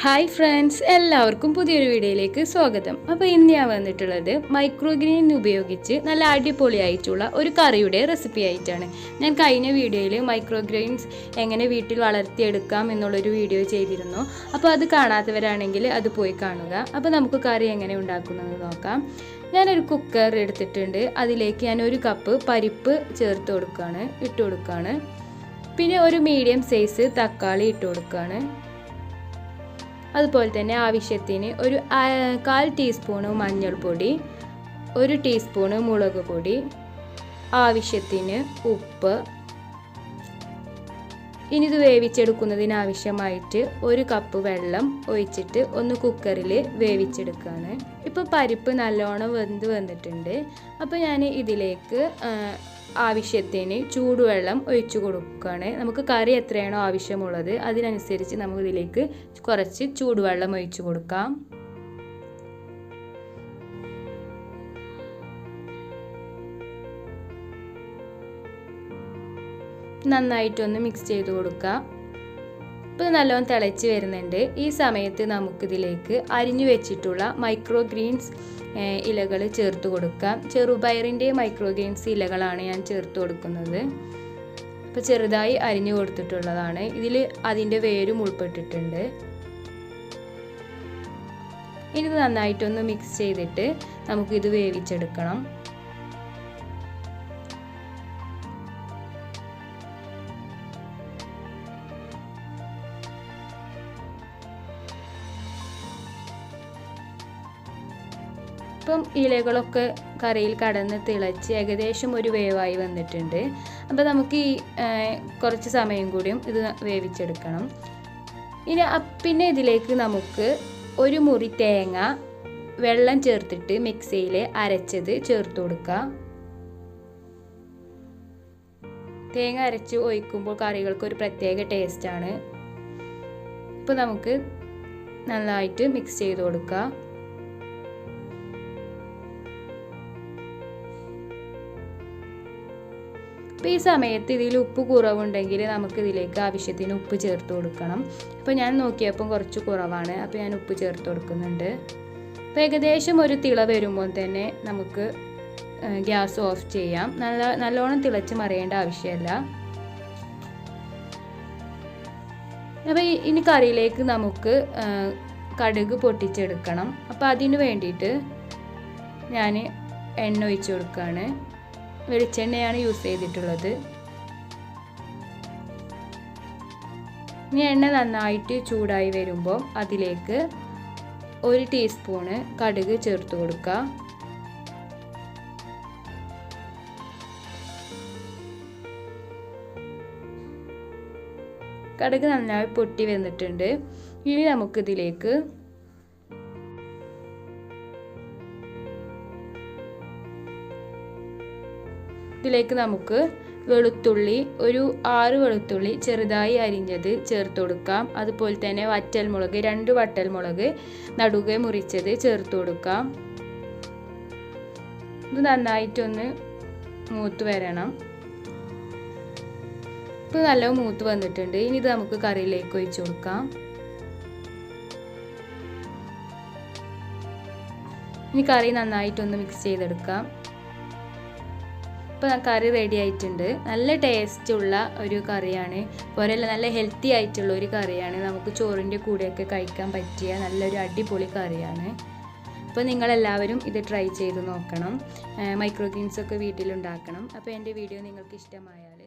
Hi friends, എല്ലാവർക്കും പുതിയൊരു വീഡിയോയിലേക്ക് സ്വാഗതം. അപ്പോൾ ഇന്ന് ഞാൻ വന്നിട്ടുള്ളത് മൈക്രോഗ്രീൻ ഉപയോഗിച്ച് നല്ല അടിപൊളിയായിട്ടുള്ള ഒരു കറിയുടെ റെസിപ്പി ആയിട്ടാണ്. ഞാൻ കഴിഞ്ഞ വീഡിയോയിൽ മൈക്രോഗ്രെയിൻസ് എങ്ങനെ വീട്ടിൽ വളർത്തിയെടുക്കാം എന്നുള്ളൊരു വീഡിയോ ചെയ്തിരുന്നു. അപ്പോൾ അത് കാണാത്തവരാണെങ്കിൽ അത് പോയി കാണുക. അപ്പോൾ നമുക്ക് കറി എങ്ങനെ ഉണ്ടാക്കുന്നത് നോക്കാം. ഞാനൊരു കുക്കർ എടുത്തിട്ടുണ്ട്. അതിലേക്ക് ഞാൻ 1 കപ്പ് പരിപ്പ് ഇട്ട് കൊടുക്കുകയാണ്. പിന്നെ ഒരു മീഡിയം സൈസ് തക്കാളി ഇട്ട് കൊടുക്കുകയാണ്. അതുപോലെ തന്നെ ആവശ്യത്തിന് ഒരു 1/4 ടീസ്പൂണ് മഞ്ഞൾപ്പൊടി, 1 ടീസ്പൂണ് മുളക് പൊടി, ആവശ്യത്തിന് ഉപ്പ്. ഇനി ഇത് വേവിച്ചെടുക്കുന്നതിന് ആവശ്യമായിട്ട് 1 കപ്പ് വെള്ളം ഒഴിച്ചിട്ട് ഒന്ന് കുക്കറിൽ വേവിച്ചെടുക്കുകയാണ്. ഇപ്പോൾ പരിപ്പ് നല്ലോണം വന്നിട്ടുണ്ട്. അപ്പോൾ ഞാൻ ഇതിലേക്ക് ആവശ്യത്തിന് ചൂടുവെള്ളം ഒഴിച്ചു കൊടുക്കുകയാണ്. നമുക്ക് കറി എത്രയാണോ ആവശ്യമുള്ളത് അതിനനുസരിച്ച് നമുക്കിതിലേക്ക് കുറച്ച് ചൂടുവെള്ളം ഒഴിച്ചു കൊടുക്കാം. നന്നായിട്ടൊന്ന് മിക്സ് ചെയ്ത് കൊടുക്കുക. ഇപ്പോൾ നല്ലോണം തിളച്ച് വരുന്നുണ്ട്. ഈ സമയത്ത് നമുക്കിതിലേക്ക് അരിഞ്ഞു വെച്ചിട്ടുള്ള മൈക്രോഗ്രീൻസ് ഇലകൾ ചേർത്ത് കൊടുക്കാം. ചെറുപയറിൻ്റെ മൈക്രോഗ്രീൻസ് ഇലകളാണ് ഞാൻ ചേർത്ത് കൊടുക്കുന്നത്. അപ്പോൾ ചെറുതായി അരിഞ്ഞു കൊടുത്തിട്ടുള്ളതാണ്. ഇതിൽ അതിൻ്റെ വേരും ഉൾപ്പെട്ടിട്ടുണ്ട്. ഇനി ഇത് നന്നായിട്ടൊന്ന് മിക്സ് ചെയ്തിട്ട് നമുക്കിത് വേവിച്ചെടുക്കണം. ഇപ്പം ഇലകളൊക്കെ കറിയിൽ കടന്ന് തിളച്ച് ഏകദേശം ഒരു വേവായി വന്നിട്ടുണ്ട്. അപ്പോൾ നമുക്ക് ഈ കുറച്ച് സമയം കൂടിയും ഇത് വേവിച്ചെടുക്കണം. പിന്നെ ഇതിലേക്ക് നമുക്ക് 1 മുറി തേങ്ങ വെള്ളം ചേർത്തിട്ട് മിക്സിയിൽ അരച്ചത് ചേർത്ത് കൊടുക്കുക. തേങ്ങ അരച്ച് ഒഴിക്കുമ്പോൾ കറികൾക്ക് ഒരു പ്രത്യേക ടേസ്റ്റാണ്. ഇപ്പോൾ നമുക്ക് നന്നായിട്ട് മിക്സ് ചെയ്ത് കൊടുക്കുക. അപ്പോൾ ഈ സമയത്ത് ഇതിൽ ഉപ്പ് കുറവുണ്ടെങ്കിൽ നമുക്കിതിലേക്ക് ആവശ്യത്തിന് ഉപ്പ് ചേർത്ത് കൊടുക്കണം. അപ്പോൾ ഞാൻ നോക്കിയപ്പം കുറച്ച് കുറവാണ്. അപ്പോൾ ഞാൻ ഉപ്പ് ചേർത്ത് കൊടുക്കുന്നുണ്ട്. അപ്പോൾ ഏകദേശം ഒരു തിള വരുമ്പോൾ തന്നെ നമുക്ക് ഗ്യാസ് ഓഫ് ചെയ്യാം. നല്ലോണം തിളച്ച് മറിയേണ്ട ആവശ്യമില്ല. അപ്പോൾ ഇനി കറിയിലേക്ക് നമുക്ക് കടുക് പൊട്ടിച്ചെടുക്കണം. അപ്പോൾ അതിന് വേണ്ടിയിട്ട് ഞാൻ എണ്ണ ഒഴിച്ച് കൊടുക്കുകയാണ്. വെളിച്ചെണ്ണയാണ് യൂസ് ചെയ്തിട്ടുള്ളത്. ഇനി എണ്ണ നന്നായിട്ട് ചൂടായി വരുമ്പോൾ അതിലേക്ക് 1 ടീസ്പൂണ് കടുക് ചേർത്ത് കൊടുക്കുക. കടുക് നന്നായി പൊട്ടി വന്നിട്ടുണ്ട്. ഇനി നമുക്കിതിലേക്ക് നമുക്ക് വെളുത്തുള്ളി, ഒരു 6 വെളുത്തുള്ളി ചെറുതായി അരിഞ്ഞത് ചേർത്ത് കൊടുക്കാം. അതുപോലെ തന്നെ വറ്റൽമുളക്, 2 വറ്റൽമുളക് നടുകെ മുറിച്ചത് ചേർത്ത് കൊടുക്കാം. ഇത് നന്നായിട്ടൊന്ന് മൂത്ത് വരണം. ഇപ്പോൾ നല്ല മൂത്ത് വന്നിട്ടുണ്ട്. ഇനി ഇത് നമുക്ക് കറിയിലേക്ക് ഒഴിച്ചു കൊടുക്കാം. ഇനി കറി നന്നായിട്ടൊന്ന് മിക്സ് ചെയ്തെടുക്കാം. ഇപ്പോൾ കറി റെഡി ആയിട്ടുണ്ട്. നല്ല ടേസ്റ്റുള്ള ഒരു കറിയാണ്. പോരല്ല, നല്ല ഹെൽത്തി ആയിട്ടുള്ള ഒരു കറിയാണ്. നമുക്ക് ചോറിൻ്റെ കൂടെയൊക്കെ കഴിക്കാൻ പറ്റിയ നല്ലൊരു അടിപൊളി കറിയാണ്. അപ്പോൾ നിങ്ങളെല്ലാവരും ഇത് ട്രൈ ചെയ്ത് നോക്കണം. മൈക്രോഗ്രീൻസൊക്കെ വീട്ടിലുണ്ടാക്കണം. അപ്പോൾ എൻ്റെ വീഡിയോ നിങ്ങൾക്ക് ഇഷ്ടമായാൽ